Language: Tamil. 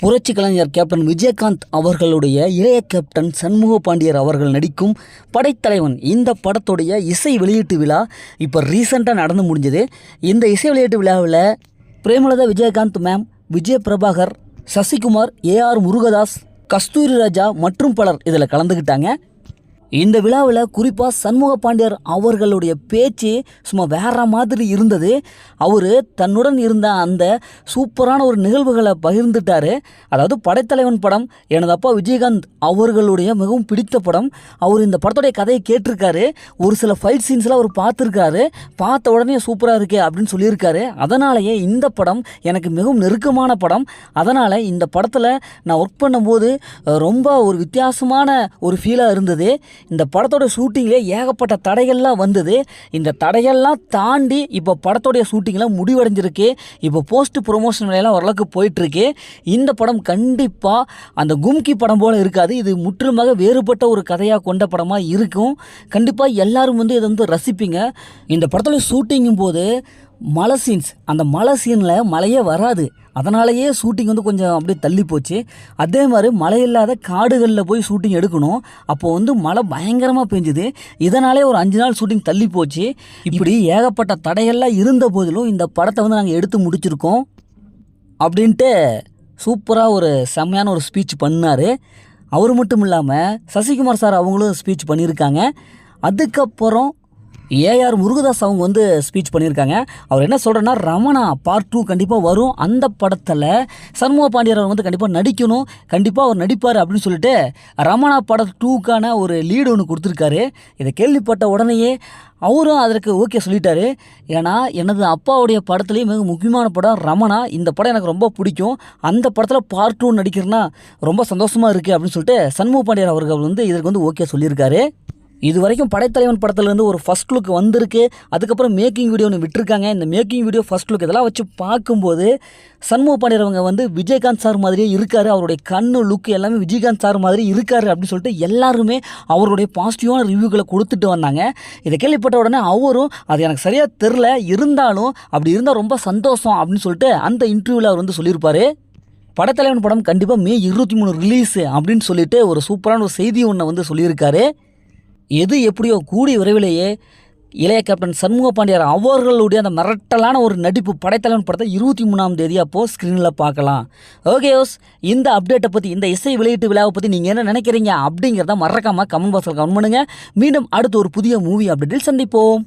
புரட்சி கலைஞர் கேப்டன் விஜயகாந்த் அவர்களுடைய இளைய கேப்டன் சண்முக பாண்டியர் அவர்கள் நடிக்கும் படைத்தலைவன் இந்த படத்துடைய இசை வெளியீட்டு விழா இப்போ ரீசெண்டாக நடந்து முடிஞ்சது. இந்த இசை வெளியீட்டு விழாவில் பிரேமலதா விஜயகாந்த் மேம், விஜய் பிரபாகர், சசிகுமார், ஏஆர் முருகதாஸ், கஸ்தூரி ராஜா மற்றும் பலர் இதில் கலந்துக்கிட்டாங்க. இந்த விழாவில் குறிப்பாக சண்முக பாண்டியர் அவர்களுடைய பேச்சு சும்மா வேற மாதிரி இருந்தது. அவர் தன்னுடன் இருந்த அந்த சூப்பரான ஒரு நிகழ்வுகளை பகிர்ந்துட்டார். அதாவது படைத்தலைவன் படம் எனது அப்பா விஜயகாந்த் அவர்களுடைய மிகவும் பிடித்த படம். அவர் இந்த படத்துடைய கதையை கேட்டிருக்காரு. ஒரு சில ஃபைட் சீன்ஸ்லாம் அவர் பார்த்துருக்காரு. பார்த்த உடனே சூப்பராக இருக்கே அப்படின்னு சொல்லியிருக்காரு. அதனாலேயே இந்த படம் எனக்கு மிகவும் நெருக்கமான படம். அதனால் இந்த படத்தில் நான் ஒர்க் பண்ணும்போது ரொம்ப ஒரு வித்தியாசமான ஒரு ஃபீலாக இருந்தது. இந்த படத்தோட ஷூட்டிங்லேயே ஏகப்பட்ட தடைகள்லாம் வந்தது. இந்த தடைகள்லாம் தாண்டி இப்போ படத்தோடைய ஷூட்டிங்லாம் முடிவடைஞ்சிருக்கு. இப்போ போஸ்ட் ப்ரொமோஷன் வேலையெல்லாம் ஓரளவுக்கு போயிட்டுருக்கு. இந்த படம் கண்டிப்பாக அந்த கும்கி படம் போல் இருக்காது. இது முற்றிலுமாக வேறுபட்ட ஒரு கதையாக கொண்ட படமாக இருக்கும். கண்டிப்பாக எல்லாரும் இதை ரசிப்பீங்க. இந்த படத்தோட ஷூட்டிங்கும் போது மலை சீன்ஸ், அந்த மலை சீனில் மழையே வராது. அதனாலேயே ஷூட்டிங் கொஞ்சம் அப்படியே தள்ளி போச்சு. அதே மாதிரி மழை இல்லாத காடுகளில் போய் ஷூட்டிங் எடுக்கணும். அப்போது மழை பயங்கரமாக பெஞ்சுது. இதனாலே ஒரு 5 நாள் ஷூட்டிங் தள்ளி போச்சு. இப்படி ஏகப்பட்ட தடைகள்லாம் இருந்த போதிலும் இந்த படத்தை நாங்கள் எடுத்து முடிச்சிருக்கோம் அப்படின்ட்டு சூப்பராக ஒரு செம்மையான ஒரு ஸ்பீச் பண்ணார். அவர் மட்டும் இல்லாமல் சசிகுமார் சார் அவங்களும் ஸ்பீச் பண்ணியிருக்காங்க. அதுக்கப்புறம் ஏஆர் முருகதாஸ் அவங்க ஸ்பீச் பண்ணியிருக்காங்க. அவர் என்ன சொல்கிறேன்னா, ரமணா பார்ட் 2 கண்டிப்பாக வரும். அந்த படத்தில் சண்முக பாண்டியர் அவர் கண்டிப்பாக நடிக்கணும், கண்டிப்பாக அவர் நடிப்பார் அப்படின்னு சொல்லிட்டு ரமணா படம் 2க்கான ஒரு லீடு ஒன்று கொடுத்துருக்காரு. இதை கேள்விப்பட்ட உடனேயே அவரும் அதற்கு ஓகே சொல்லிட்டாரு. ஏன்னா எனது அப்பாவுடைய படத்துலேயே மிக முக்கியமான படம் ரமணா. இந்த படம் எனக்கு ரொம்ப பிடிக்கும். அந்த படத்தில் பார்ட் 2 நடிக்கிறேன்னா ரொம்ப சந்தோஷமாக இருக்குது அப்படின்னு சொல்லிட்டு சண்முக பாண்டியர் அவர்கள் இதற்கு ஓகே சொல்லியிருக்காரு. இது வரைக்கும் படைத்தலைவன் படத்துலேருந்து ஒரு ஃபஸ்ட் லுக் வந்திருக்கு. அதுக்கப்புறம் மேக்கிங் வீடியோ ஒன்று விட்டுருக்காங்க. இந்த மேக்கிங் வீடியோ, ஃபஸ்ட் லுக் இதெல்லாம் வச்சு பார்க்கும்போது சண்முக பாண்டியர் அவங்க விஜயகாந்த் சார் மாதிரியே இருக்கார். அவருடைய கண்ணு லுக் எல்லாமே விஜயகாந்த் சார் மாதிரி இருக்கார் அப்படின்னு சொல்லிட்டு எல்லாருமே அவருடைய பாசிட்டிவான ரிவ்யூக்களை கொடுத்துட்டு வந்தாங்க. இதை கேள்விப்பட்ட உடனே அவரும் அது எனக்கு சரியாக தெரில, இருந்தாலும் அப்படி இருந்தால் ரொம்ப சந்தோஷம் அப்படின்னு சொல்லிட்டு அந்த இன்டர்வியூவில் அவர் சொல்லியிருப்பார். படைத்தலைவன் படம் கண்டிப்பாக மே 23 ரிலீஸு அப்படின்னு சொல்லிட்டு ஒரு சூப்பரான ஒரு செய்தி ஒன்று சொல்லியிருக்காரு. எது எப்படியோ கூடிய விரைவிலேயே இளைய கேப்டன் சண்முக பாண்டியர் அவர்களுடைய அந்த மிரட்டலான ஒரு நடிப்பு படைத்தலைவன் படத்தை 23ஆம் தேதி அப்போது ஸ்க்ரீனில் பார்க்கலாம். ஓகே யோஸ், இந்த அப்டேட்டை பற்றி, இந்த இசை வெளியீட்டு விழாவை பற்றி நீங்கள் என்ன நினைக்கிறீங்க அப்படிங்கிறத மறக்காமல் கமெண்ட் பாக்ஸில் கமெண்ட் பண்ணுங்கள். மீண்டும் அடுத்து ஒரு புதிய மூவி அப்டேட்டில் சந்திப்போம்.